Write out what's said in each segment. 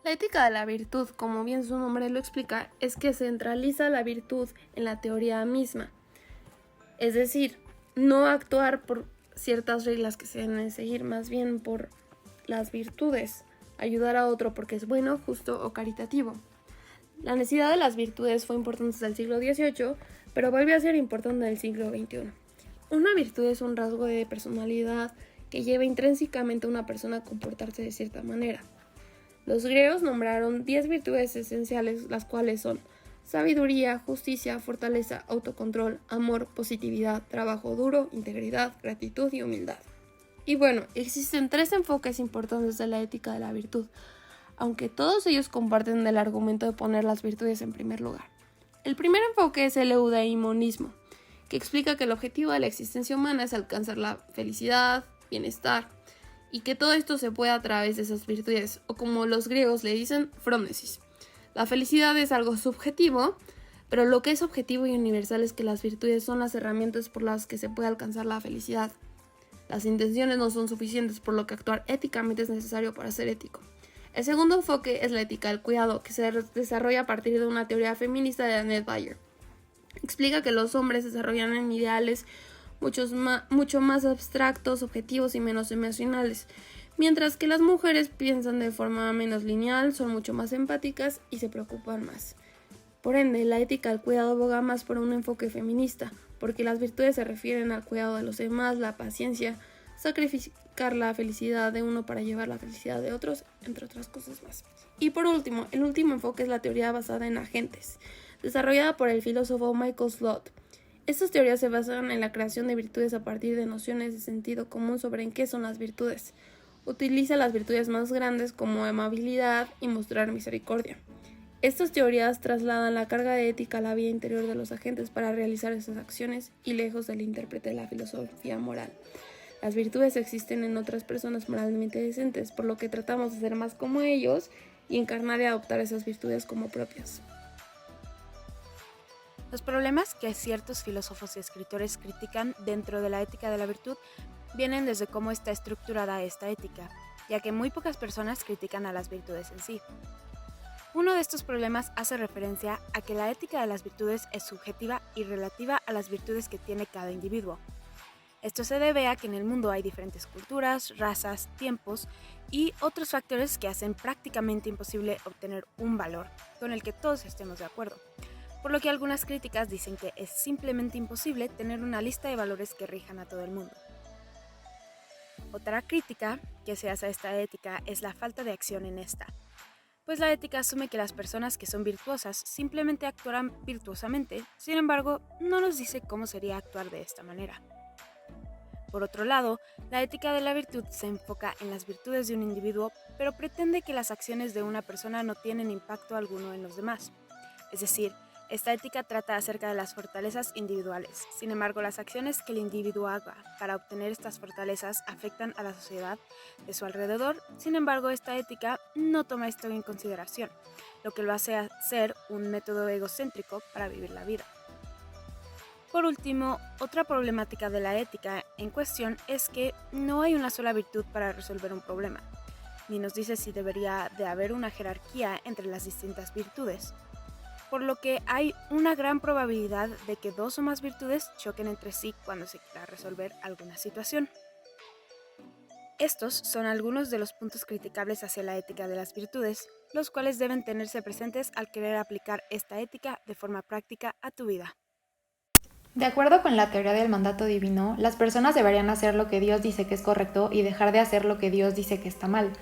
La ética de la virtud, como bien su nombre lo explica, es que centraliza la virtud en la teoría misma. Es decir, no actuar por ciertas reglas que se deben seguir, más bien por las virtudes, ayudar a otro porque es bueno, justo o caritativo. La necesidad de las virtudes fue importante desde el siglo XVIII, pero volvió a ser importante en el siglo XXI. Una virtud es un rasgo de personalidad que lleva intrínsecamente a una persona a comportarse de cierta manera. Los griegos nombraron 10 virtudes esenciales, las cuales son sabiduría, justicia, fortaleza, autocontrol, amor, positividad, trabajo duro, integridad, gratitud y humildad. Y bueno, existen 3 enfoques importantes de la ética de la virtud, aunque todos ellos comparten el argumento de poner las virtudes en primer lugar. El primer enfoque es el eudaimonismo, que explica que el objetivo de la existencia humana es alcanzar la felicidad, bienestar, y que todo esto se puede a través de esas virtudes, o como los griegos le dicen, phronesis. La felicidad es algo subjetivo, pero lo que es objetivo y universal es que las virtudes son las herramientas por las que se puede alcanzar la felicidad. Las intenciones no son suficientes, por lo que actuar éticamente es necesario para ser ético. El segundo enfoque es la ética del cuidado, que se desarrolla a partir de una teoría feminista de Annette Bayer. Explica que los hombres desarrollan en ideales mucho más abstractos, objetivos y menos emocionales, mientras que las mujeres piensan de forma menos lineal, son mucho más empáticas y se preocupan más. Por ende, la ética del cuidado aboga más por un enfoque feminista, porque las virtudes se refieren al cuidado de los demás, la paciencia, sacrificar la felicidad de uno para llevar la felicidad de otros, entre otras cosas más. Y por último, el último enfoque es la teoría basada en agentes, desarrollada por el filósofo Michael Slot. Estas teorías se basan en la creación de virtudes a partir de nociones de sentido común sobre en qué son las virtudes. Utiliza las virtudes más grandes como amabilidad y mostrar misericordia. Estas teorías trasladan la carga de ética a la vida interior de los agentes para realizar esas acciones y lejos del intérprete de la filosofía moral. Las virtudes existen en otras personas moralmente decentes, por lo que tratamos de ser más como ellos y encarnar y adoptar esas virtudes como propias. Los problemas que ciertos filósofos y escritores critican dentro de la ética de la virtud vienen desde cómo está estructurada esta ética, ya que muy pocas personas critican a las virtudes en sí. Uno de estos problemas hace referencia a que la ética de las virtudes es subjetiva y relativa a las virtudes que tiene cada individuo. Esto se debe a que en el mundo hay diferentes culturas, razas, tiempos y otros factores que hacen prácticamente imposible obtener un valor con el que todos estemos de acuerdo. Por lo que algunas críticas dicen que es simplemente imposible tener una lista de valores que rijan a todo el mundo. Otra crítica que se hace a esta ética es la falta de acción en esta, pues la ética asume que las personas que son virtuosas simplemente actuarán virtuosamente, sin embargo, no nos dice cómo sería actuar de esta manera. Por otro lado, la ética de la virtud se enfoca en las virtudes de un individuo, pero pretende que las acciones de una persona no tienen impacto alguno en los demás. Es decir, esta ética trata acerca de las fortalezas individuales. Sin embargo, las acciones que el individuo haga para obtener estas fortalezas afectan a la sociedad de su alrededor. Sin embargo, esta ética no toma esto en consideración, lo que lo hace ser un método egocéntrico para vivir la vida. Por último, otra problemática de la ética en cuestión es que no hay una sola virtud para resolver un problema, ni nos dice si debería de haber una jerarquía entre las distintas virtudes, por lo que hay una gran probabilidad de que 2 o más virtudes choquen entre sí cuando se quiera resolver alguna situación. Estos son algunos de los puntos criticables hacia la ética de las virtudes, los cuales deben tenerse presentes al querer aplicar esta ética de forma práctica a tu vida. De acuerdo con la teoría del mandato divino, las personas deberían hacer lo que Dios dice que es correcto y dejar de hacer lo que Dios dice que está mal.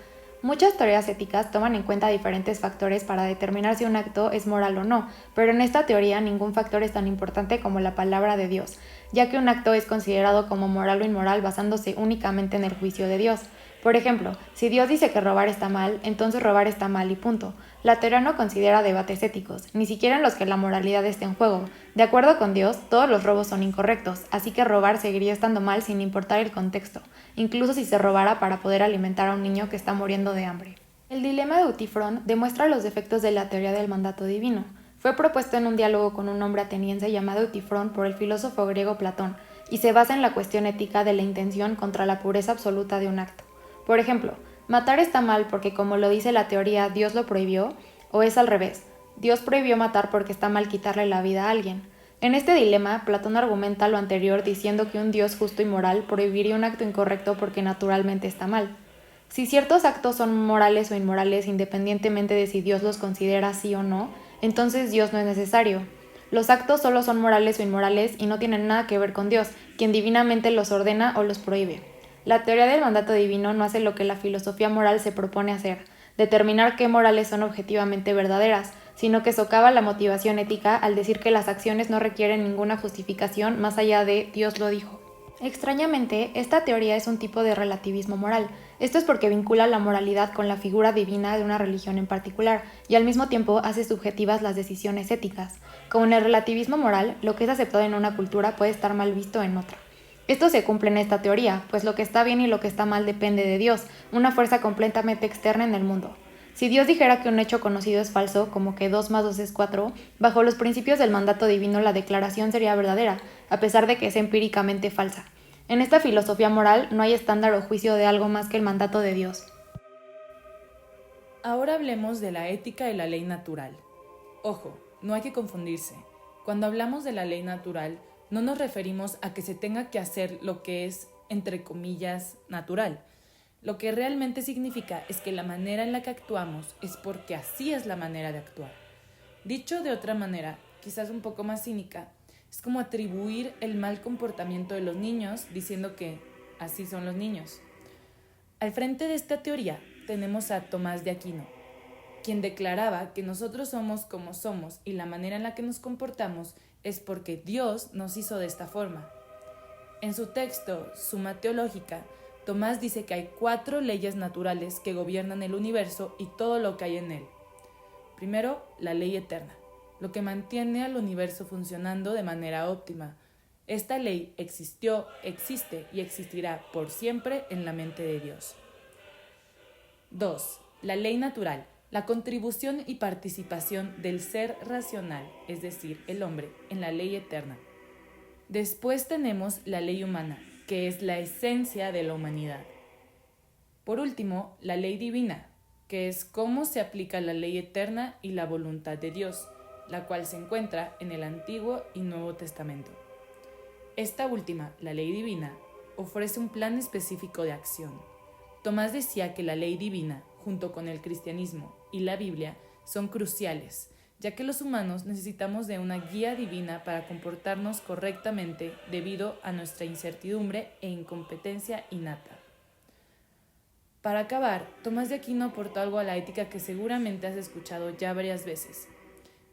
Muchas teorías éticas toman en cuenta diferentes factores para determinar si un acto es moral o no, pero en esta teoría ningún factor es tan importante como la palabra de Dios, ya que un acto es considerado como moral o inmoral basándose únicamente en el juicio de Dios. Por ejemplo, si Dios dice que robar está mal, entonces robar está mal y punto. La teoría no considera debates éticos, ni siquiera en los que la moralidad esté en juego. De acuerdo con Dios, todos los robos son incorrectos, así que robar seguiría estando mal sin importar el contexto, incluso si se robara para poder alimentar a un niño que está muriendo de hambre. El dilema de Utifrón demuestra los defectos de la teoría del mandato divino. Fue propuesto en un diálogo con un hombre ateniense llamado Utifrón por el filósofo griego Platón, y se basa en la cuestión ética de la intención contra la pureza absoluta de un acto. Por ejemplo, ¿Matar está mal porque, como lo dice la teoría, Dios lo prohibió? ¿O es al revés? Dios prohibió matar porque está mal quitarle la vida a alguien. En este dilema, Platón argumenta lo anterior diciendo que un Dios justo y moral prohibiría un acto incorrecto porque naturalmente está mal. Si ciertos actos son morales o inmorales independientemente de si Dios los considera sí o no, entonces Dios no es necesario. Los actos solo son morales o inmorales y no tienen nada que ver con Dios, quien divinamente los ordena o los prohíbe. La teoría del mandato divino no hace lo que la filosofía moral se propone hacer, determinar qué morales son objetivamente verdaderas, sino que socava la motivación ética al decir que las acciones no requieren ninguna justificación más allá de Dios lo dijo. Extrañamente, esta teoría es un tipo de relativismo moral. Esto es porque vincula la moralidad con la figura divina de una religión en particular y al mismo tiempo hace subjetivas las decisiones éticas. Como en el relativismo moral, lo que es aceptado en una cultura puede estar mal visto en otra. Esto se cumple en esta teoría, pues lo que está bien y lo que está mal depende de Dios, una fuerza completamente externa en el mundo. Si Dios dijera que un hecho conocido es falso, como que 2 más 2 es 4, bajo los principios del mandato divino la declaración sería verdadera, a pesar de que es empíricamente falsa. En esta filosofía moral no hay estándar o juicio de algo más que el mandato de Dios. Ahora hablemos de la ética y la ley natural. Ojo, no hay que confundirse. Cuando hablamos de la ley natural, no nos referimos a que se tenga que hacer lo que es, entre comillas, natural. Lo que realmente significa es que la manera en la que actuamos es porque así es la manera de actuar. Dicho de otra manera, quizás un poco más cínica, es como atribuir el mal comportamiento de los niños diciendo que así son los niños. Al frente de esta teoría tenemos a Tomás de Aquino, quien declaraba que nosotros somos como somos y la manera en la que nos comportamos es porque Dios nos hizo de esta forma. En su texto, Suma Teológica, Tomás dice que hay 4 leyes naturales que gobiernan el universo y todo lo que hay en él. Primero, la ley eterna, lo que mantiene al universo funcionando de manera óptima. Esta ley existió, existe y existirá por siempre en la mente de Dios. 2. La ley natural, la contribución y participación del ser racional, es decir, el hombre, en la ley eterna. Después tenemos la ley humana, que es la esencia de la humanidad. Por último, la ley divina, que es cómo se aplica la ley eterna y la voluntad de Dios, la cual se encuentra en el Antiguo y Nuevo Testamento. Esta última, la ley divina, ofrece un plan específico de acción. Tomás decía que la ley divina, junto con el cristianismo y la Biblia, son cruciales, ya que los humanos necesitamos de una guía divina para comportarnos correctamente debido a nuestra incertidumbre e incompetencia innata. Para acabar, Tomás de Aquino aportó algo a la ética que seguramente has escuchado ya varias veces,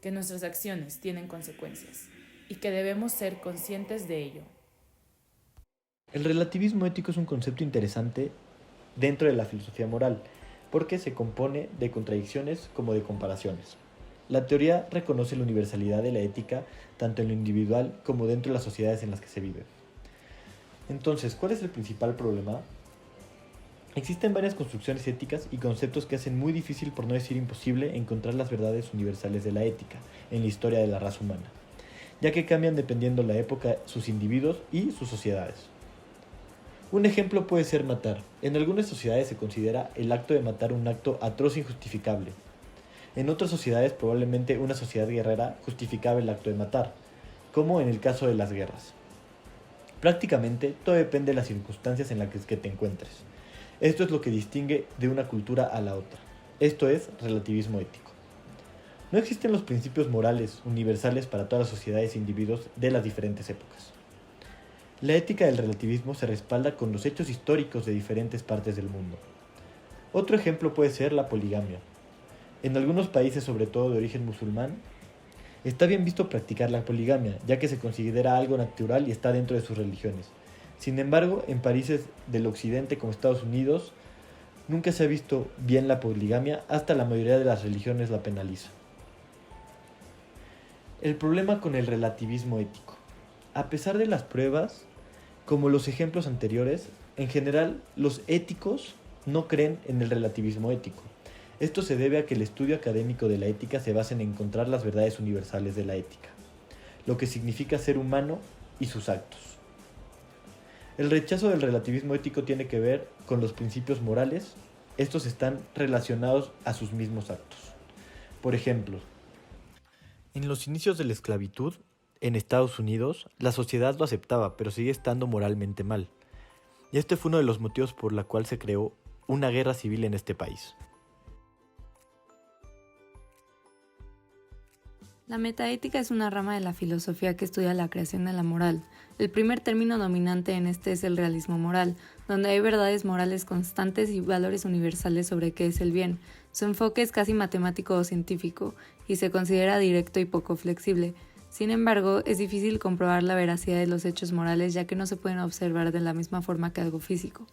que nuestras acciones tienen consecuencias y que debemos ser conscientes de ello. El relativismo ético es un concepto interesante dentro de la filosofía moral, porque se compone de contradicciones como de comparaciones. La teoría reconoce la universalidad de la ética tanto en lo individual como dentro de las sociedades en las que se vive. Entonces, ¿cuál es el principal problema? Existen varias construcciones éticas y conceptos que hacen muy difícil, por no decir imposible, encontrar las verdades universales de la ética en la historia de la raza humana, ya que cambian dependiendo la época, sus individuos y sus sociedades. Un ejemplo puede ser matar. En algunas sociedades se considera el acto de matar un acto atroz e injustificable. En otras sociedades, probablemente una sociedad guerrera justificaba el acto de matar, como en el caso de las guerras. Prácticamente todo depende de las circunstancias en las que te encuentres. Esto es lo que distingue de una cultura a la otra. Esto es relativismo ético. No existen los principios morales universales para todas las sociedades e individuos de las diferentes épocas. La ética del relativismo se respalda con los hechos históricos de diferentes partes del mundo. Otro ejemplo puede ser la poligamia. En algunos países, sobre todo de origen musulmán, está bien visto practicar la poligamia, ya que se considera algo natural y está dentro de sus religiones. Sin embargo, en países del occidente como Estados Unidos, nunca se ha visto bien la poligamia, hasta la mayoría de las religiones la penaliza. El problema con el relativismo ético. A pesar de las pruebas, como los ejemplos anteriores, en general los éticos no creen en el relativismo ético. Esto se debe a que el estudio académico de la ética se basa en encontrar las verdades universales de la ética, lo que significa ser humano y sus actos. El rechazo del relativismo ético tiene que ver con los principios morales estos están relacionados a sus mismos actos. Por ejemplo, en los inicios de la esclavitud, en Estados Unidos, la sociedad lo aceptaba, pero sigue estando moralmente mal. Y este fue uno de los motivos por la cual se creó una guerra civil en este país. La metaética es una rama de la filosofía que estudia la creación de la moral. El primer término dominante en este es el realismo moral, donde hay verdades morales constantes y valores universales sobre qué es el bien. Su enfoque es casi matemático o científico, y se considera directo y poco flexible. Sin embargo, es difícil comprobar la veracidad de los hechos morales ya que no se pueden observar de la misma forma que algo físico.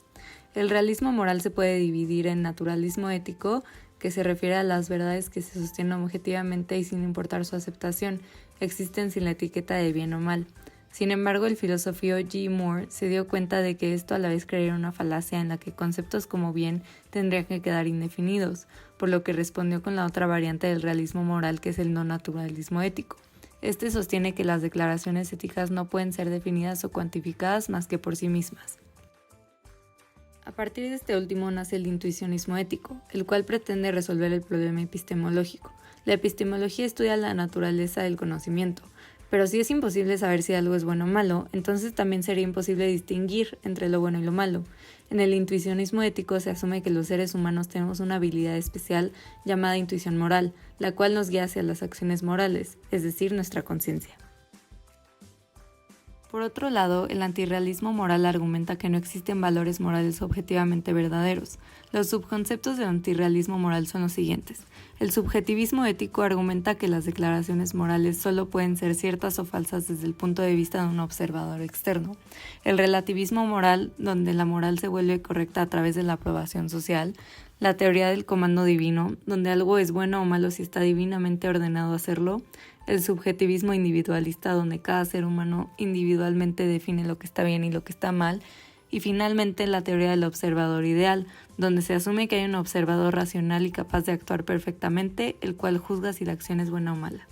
El realismo moral se puede dividir en naturalismo ético, que se refiere a las verdades que se sostienen objetivamente y sin importar su aceptación, existen sin la etiqueta de bien o mal. Sin embargo, el filósofo G. Moore se dio cuenta de que esto a la vez creía una falacia en la que conceptos como bien tendrían que quedar indefinidos, por lo que respondió con la otra variante del realismo moral que es el no naturalismo ético. Este sostiene que las declaraciones éticas no pueden ser definidas o cuantificadas más que por sí mismas. A partir de este último nace el intuicionismo ético, el cual pretende resolver el problema epistemológico. La epistemología estudia la naturaleza del conocimiento, pero si es imposible saber si algo es bueno o malo, entonces también sería imposible distinguir entre lo bueno y lo malo. En el intuicionismo ético se asume que los seres humanos tenemos una habilidad especial llamada intuición moral, la cual nos guía hacia las acciones morales, es decir, nuestra conciencia. Por otro lado, el antirrealismo moral argumenta que no existen valores morales objetivamente verdaderos. Los subconceptos del antirrealismo moral son los siguientes. El subjetivismo ético argumenta que las declaraciones morales solo pueden ser ciertas o falsas desde el punto de vista de un observador externo. El relativismo moral, donde la moral se vuelve correcta a través de la aprobación social. La teoría del comando divino, donde algo es bueno o malo si está divinamente ordenado hacerlo. El subjetivismo individualista, donde cada ser humano individualmente define lo que está bien y lo que está mal. Y finalmente la teoría del observador ideal, donde se asume que hay un observador racional y capaz de actuar perfectamente, el cual juzga si la acción es buena o mala.